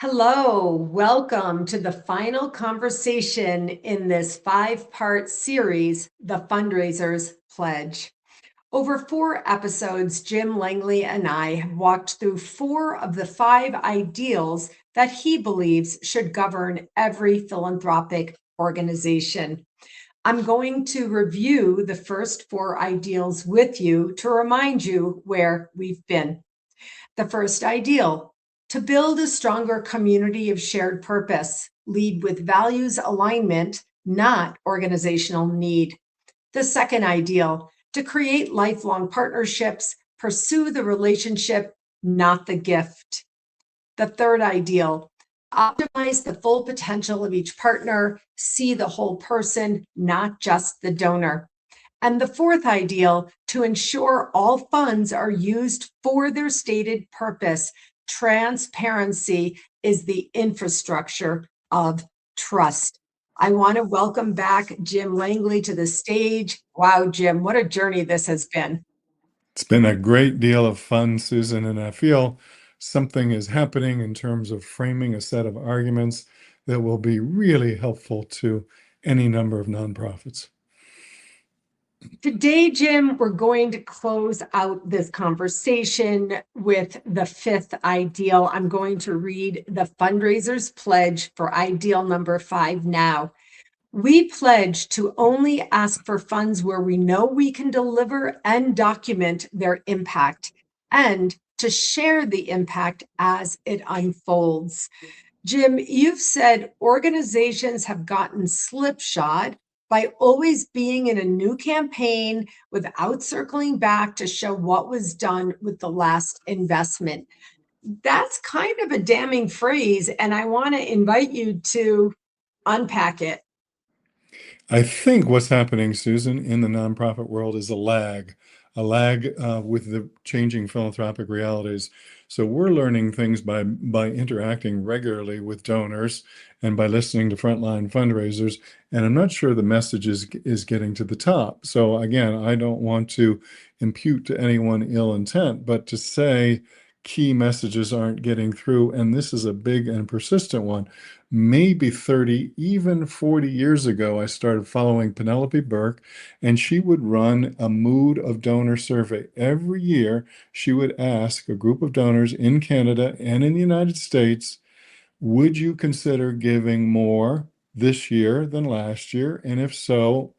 Hello, welcome to the final conversation in this five-part series, The Fundraiser's Pledge. Over 4 episodes, Jim Langley and I have walked through 4 of the 5 ideals that he believes should govern every philanthropic organization. I'm going to review the first 4 ideals with you to remind you where we've been. The first ideal: to build a stronger community of shared purpose, lead with values alignment, not organizational need. The second ideal: to create lifelong partnerships, pursue the relationship, not the gift. The third ideal: optimize the full potential of each partner, see the whole person, not just the donor. And the fourth ideal: to ensure all funds are used for their stated purpose. Transparency is the infrastructure of trust. I want to welcome back Jim Langley to the stage. Wow, Jim, what a journey this has been. It's been a great deal of fun, Susan, and I feel something is happening in terms of framing a set of arguments that will be really helpful to any number of nonprofits. Today, Jim, we're going to close out this conversation with the fifth ideal. I'm going to read the fundraiser's pledge for ideal number 5 now. We pledge to only ask for funds where we know we can deliver and document their impact, and to share the impact as it unfolds. Jim, you've said organizations have gotten slipshod by always being in a new campaign without circling back to show what was done with the last investment. That's kind of a damning phrase, and I want to invite you to unpack it. I think what's happening, Susan, in the nonprofit world is a lag with the changing philanthropic realities. So we're learning things by interacting regularly with donors and by listening to frontline fundraisers. And I'm not sure the message is getting to the top. So again, I don't want to impute to anyone ill intent, but to say key messages aren't getting through, and this is a big and persistent one. Maybe 30, even 40 years ago, I started following Penelope Burke, and she would run a mood of donor survey. Every year, she would ask a group of donors in Canada and in the United States, would you consider giving more this year than last year? And if so,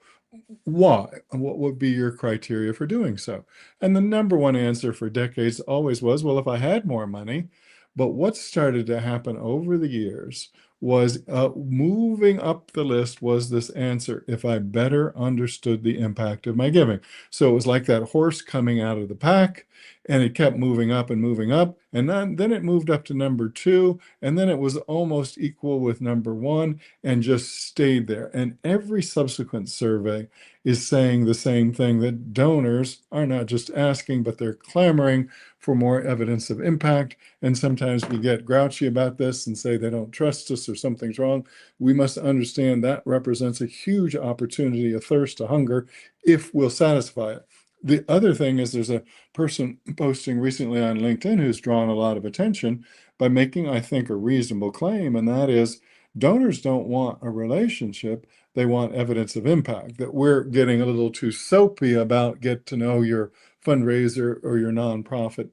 why? What would be your criteria for doing so? And the number one answer for decades always was, well, if I had more money. But what started to happen over the years was moving up the list was this answer, if I better understood the impact of my giving. So it was like that horse coming out of the pack, and it kept moving up and moving up. And then it moved up to number 2, and then it was almost equal with number 1 and just stayed there. And every subsequent survey is saying the same thing, that donors are not just asking, but they're clamoring for more evidence of impact. And sometimes we get grouchy about this and say they don't trust us or something's wrong. We must understand that represents a huge opportunity, a thirst, a hunger, if we'll satisfy it. The other thing is there's a person posting recently on LinkedIn who's drawn a lot of attention by making, I think, a reasonable claim, and that is donors don't want a relationship. They want evidence of impact, that we're getting a little too soapy about get to know your fundraiser or your nonprofit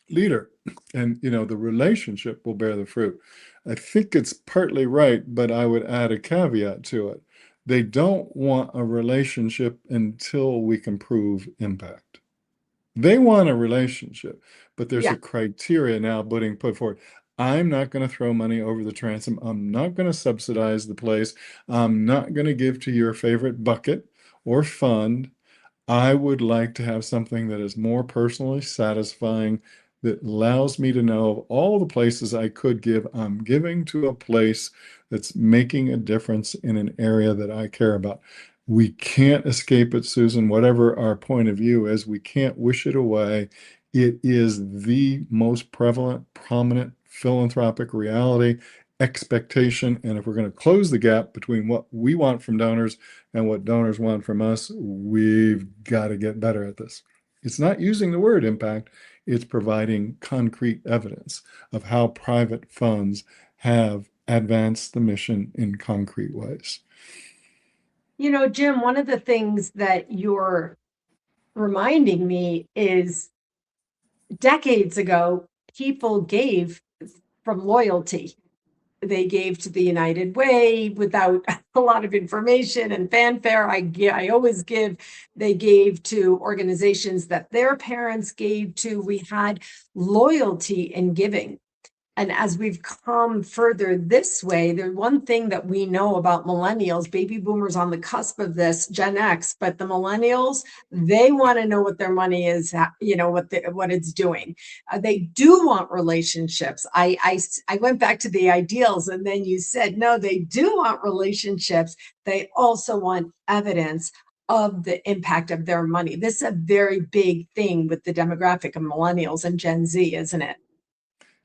leader. And, the relationship will bear the fruit. I think it's partly right, but I would add a caveat to it. They don't want a relationship until we can prove impact. They want a relationship, but there's Yeah. a criteria now being put forward. I'm not going to throw money over the transom. I'm not going to subsidize the place. I'm not going to give to your favorite bucket or fund. I would like to have something that is more personally satisfying, that allows me to know of all the places I could give, I'm giving to a place that's making a difference in an area that I care about. We can't escape it, Susan, whatever our point of view is. We can't wish it away. It is the most prevalent, prominent philanthropic reality, expectation. And if we're going to close the gap between what we want from donors and what donors want from us, we've got to get better at this. It's not using the word impact, it's providing concrete evidence of how private funds have advanced the mission in concrete ways. Jim, one of the things that you're reminding me is decades ago, people gave from loyalty. They gave to the United Way without a lot of information and fanfare. I always give. They gave to organizations that their parents gave to. We had loyalty in giving. And as we've come further this way, there's one thing that we know about millennials, baby boomers on the cusp of this, Gen X, but the millennials, they want to know what their money is, what it's doing. They do want relationships. I went back to the ideals, and then you said, no, they do want relationships. They also want evidence of the impact of their money. This is a very big thing with the demographic of millennials and Gen Z, isn't it?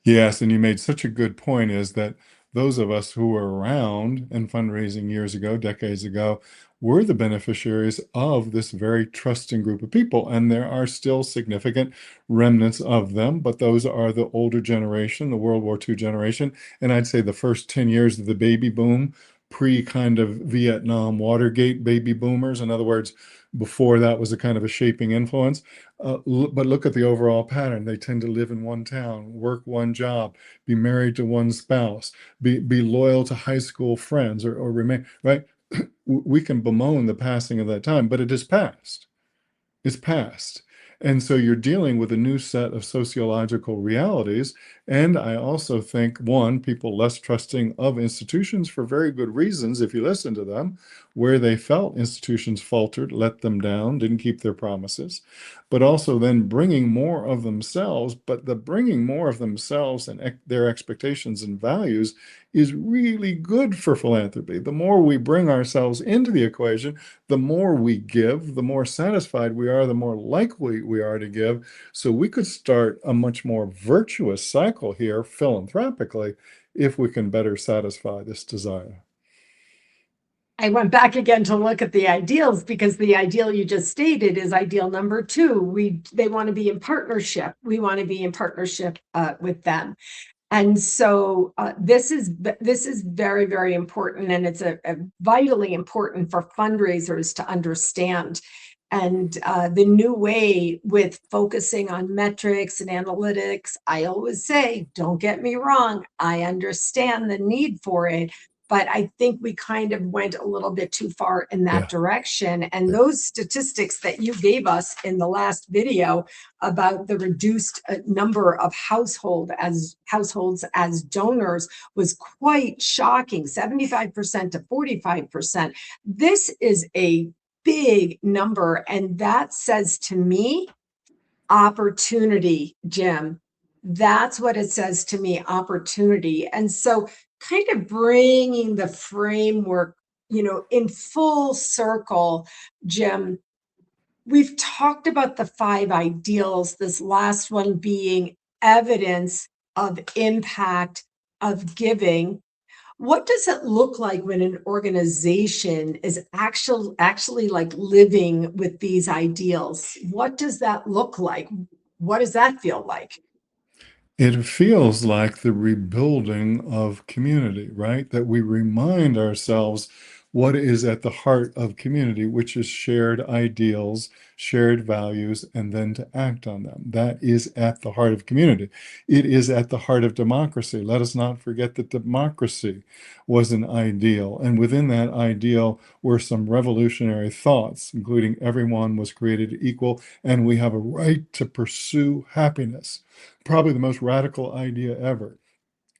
Yes, and you made such a good point is that those of us who were around in fundraising years ago, decades ago, were the beneficiaries of this very trusting group of people. And there are still significant remnants of them, but those are the older generation, the World War II generation. And I'd say the first 10 years of the baby boom, pre kind of Vietnam Watergate baby boomers. In other words, before that was a kind of a shaping influence. But look at the overall pattern. They tend to live in one town, work one job, be married to one spouse, be loyal to high school friends, or remain, right? We can bemoan the passing of that time, but it is past. It's past. And so you're dealing with a new set of sociological realities. And I also think, one, people less trusting of institutions for very good reasons, if you listen to them, where they felt institutions faltered, let them down, didn't keep their promises, but also then bringing more of themselves. But the bringing more of themselves and their expectations and values is really good for philanthropy. The more we bring ourselves into the equation, the more we give, the more satisfied we are, the more likely we are to give. So we could start a much more virtuous cycle here philanthropically if we can better satisfy this desire. I went back again to look at the ideals because the ideal you just stated is ideal number 2. They want to be in partnership. We want to be in partnership with them. And so this is very, very important, and it's a vitally important for fundraisers to understand. And the new way with focusing on metrics and analytics, I always say, don't get me wrong, I understand the need for it, but I think we kind of went a little bit too far in that Yeah. direction. And those statistics that you gave us in the last video about the reduced number of households as donors was quite shocking, 75% to 45%. This is a big number, and that says to me opportunity, Jim. That's what it says to me, opportunity. And so kind of bringing the framework, in full circle, Jim, we've talked about the 5 ideals, this last one being evidence of impact of giving. What does it look like when an organization is actually like living with these ideals? What does that look like? What does that feel like? It feels like the rebuilding of community, right? That we remind ourselves what is at the heart of community, which is shared ideals, shared values, and then to act on them. That is at the heart of community. It is at the heart of democracy. Let us not forget that democracy was an ideal. And within that ideal were some revolutionary thoughts, including everyone was created equal and we have a right to pursue happiness. Probably the most radical idea ever.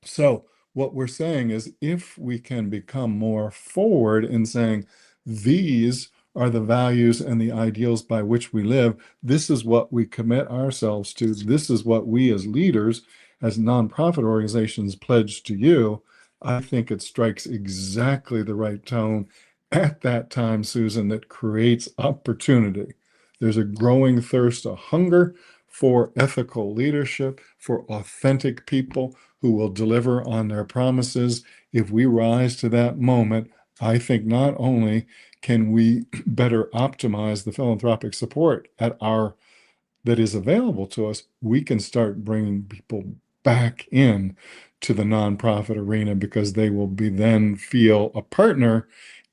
So, what we're saying is if we can become more forward in saying, these are the values and the ideals by which we live, this is what we commit ourselves to, this is what we as leaders, as nonprofit organizations pledge to you, I think it strikes exactly the right tone at that time, Susan, that creates opportunity. There's a growing thirst, a hunger for ethical leadership, for authentic people who will deliver on their promises. If we rise to that moment, I think not only can we better optimize the philanthropic support that is available to us, we can start bringing people back in to the nonprofit arena because they will be then feel a partner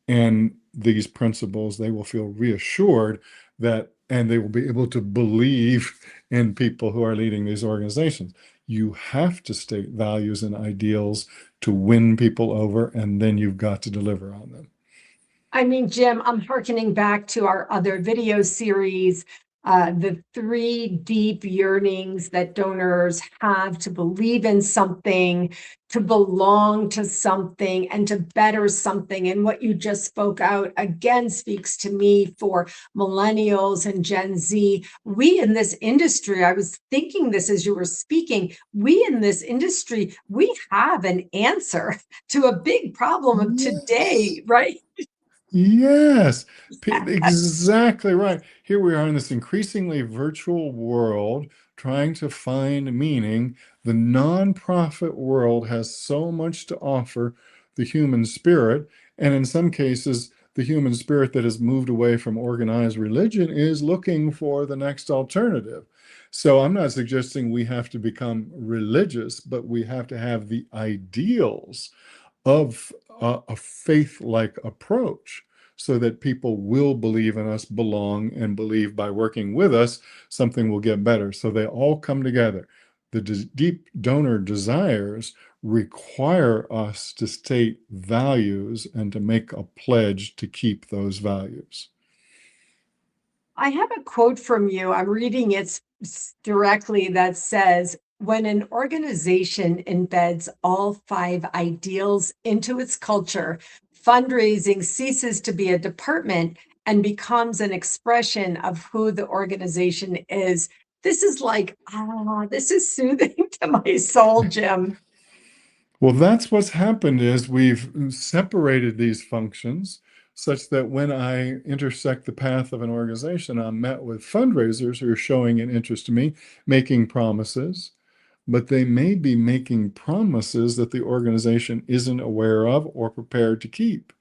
in these principles. They will feel reassured that, and they will be able to believe in people who are leading these organizations. You have to state values and ideals to win people over, and then you've got to deliver on them. I mean, Jim, I'm hearkening back to our other video series, the 3 deep yearnings that donors have to believe in something, to belong to something, and to better something. And what you just spoke out again speaks to me for millennials and Gen Z. We in this industry, I was thinking this as you were speaking, we in this industry, we have an answer to a big problem of Yes. today, right? Yes, exactly right. Here we are in this increasingly virtual world trying to find meaning. The nonprofit world has so much to offer the human spirit. And in some cases, the human spirit that has moved away from organized religion is looking for the next alternative. So I'm not suggesting we have to become religious, but we have to have the ideals of a faith-like approach so that people will believe in us, belong, and believe by working with us, something will get better. So they all come together. The deep donor desires require us to state values and to make a pledge to keep those values. I have a quote from you. I'm reading it directly that says, when an organization embeds all 5 ideals into its culture, fundraising ceases to be a department and becomes an expression of who the organization is. This is like, this is soothing to my soul, Jim. Well, that's what's happened is we've separated these functions such that when I intersect the path of an organization, I'm met with fundraisers who are showing an interest in me, making promises, but they may be making promises that the organization isn't aware of or prepared to keep.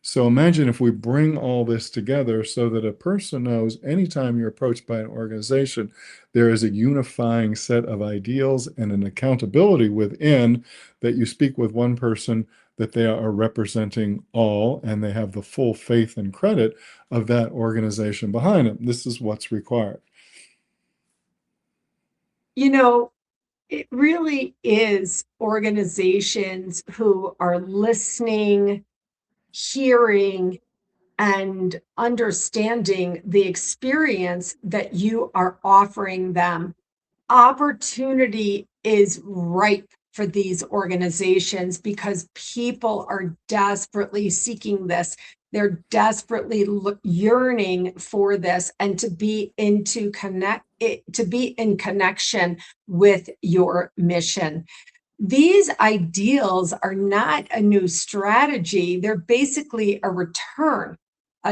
So imagine if we bring all this together so that a person knows anytime you're approached by an organization, there is a unifying set of ideals and an accountability within that you speak with one person, that they are representing all, and they have the full faith and credit of that organization behind them. This is what's required. You know, it really is organizations who are listening, hearing, and understanding the experience that you are offering them. Opportunity is ripe for these organizations because people are desperately seeking this. They're desperately yearning for this and to be to be in connection with your mission. These ideals are not a new strategy. They're basically a return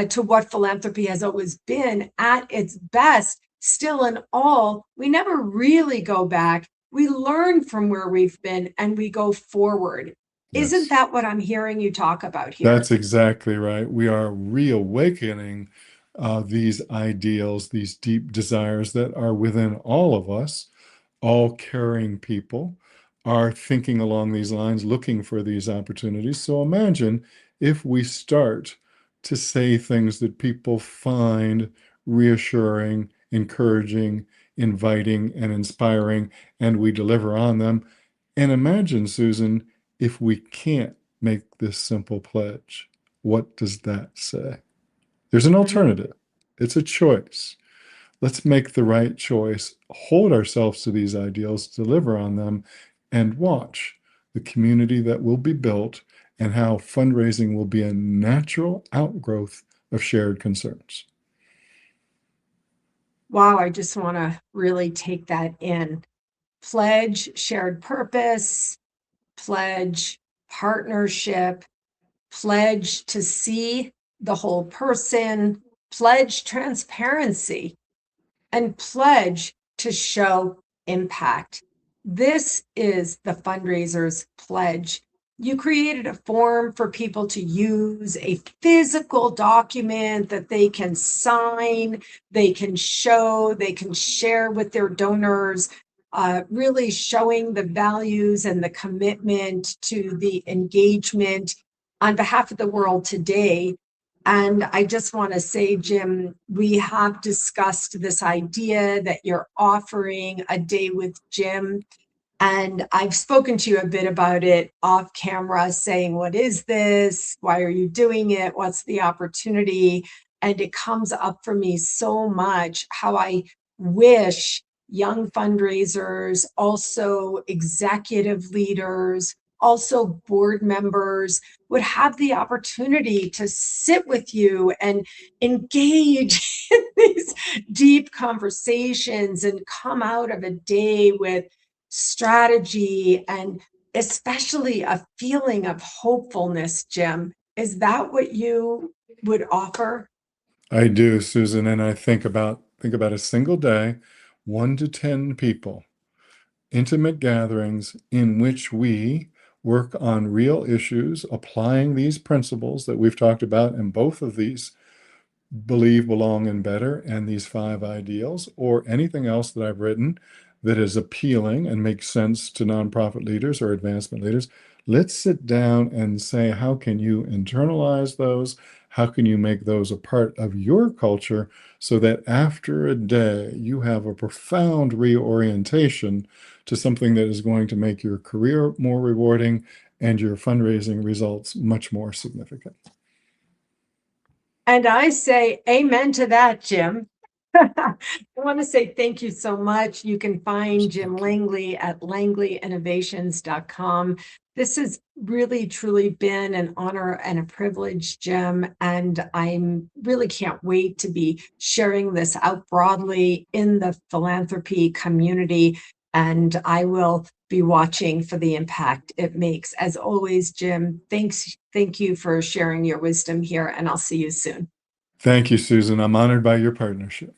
to what philanthropy has always been at its best. Still, in all, we never really go back. We learn from where we've been and we go forward. Isn't Yes. that what I'm hearing you talk about here? That's exactly right. We are reawakening these ideals, these deep desires that are within all of us. All caring people are thinking along these lines, looking for these opportunities. So imagine if we start to say things that people find reassuring, encouraging, inviting, and inspiring, and we deliver on them. And imagine, Susan, if we can't make this simple pledge, what does that say? There's an Mm. alternative. It's a choice. Let's make the right choice, hold ourselves to these ideals, deliver on them, and watch the community that will be built and how fundraising will be a natural outgrowth of shared concerns. Wow, I just want to really take that in. Pledge shared purpose, pledge partnership, pledge to see the whole person, pledge transparency, and pledge to show impact. This is the fundraiser's pledge. You created a form for people to use, a physical document that they can sign, they can show, they can share with their donors. really showing the values and the commitment to the engagement on behalf of the world today. And I just want to say, Jim, we have discussed this idea that you're offering a day with Jim. And I've spoken to you a bit about it off camera, saying, what is this? Why are you doing it? What's the opportunity? And it comes up for me so much how I wish young fundraisers, also executive leaders, also board members would have the opportunity to sit with you and engage in these deep conversations and come out of a day with strategy and especially a feeling of hopefulness, Jim. Is that what you would offer? I do, Susan, and I think about a single day, 1 to 10 people, intimate gatherings in which we work on real issues, applying these principles that we've talked about in both of these believe, belong, and better, and these 5 ideals, or anything else that I've written that is appealing and makes sense to nonprofit leaders or advancement leaders. Let's sit down and say, how can you internalize those? How can you make those a part of your culture so that after a day you have a profound reorientation to something that is going to make your career more rewarding and your fundraising results much more significant? And I say amen to that, Jim. I want to say thank you so much. You can find Jim Langley at langleyinnovations.com. This has really, truly been an honor and a privilege, Jim. And I'm really can't wait to be sharing this out broadly in the philanthropy community. And I will be watching for the impact it makes. As always, Jim, thank you for sharing your wisdom here, and I'll see you soon. Thank you, Susan. I'm honored by your partnership.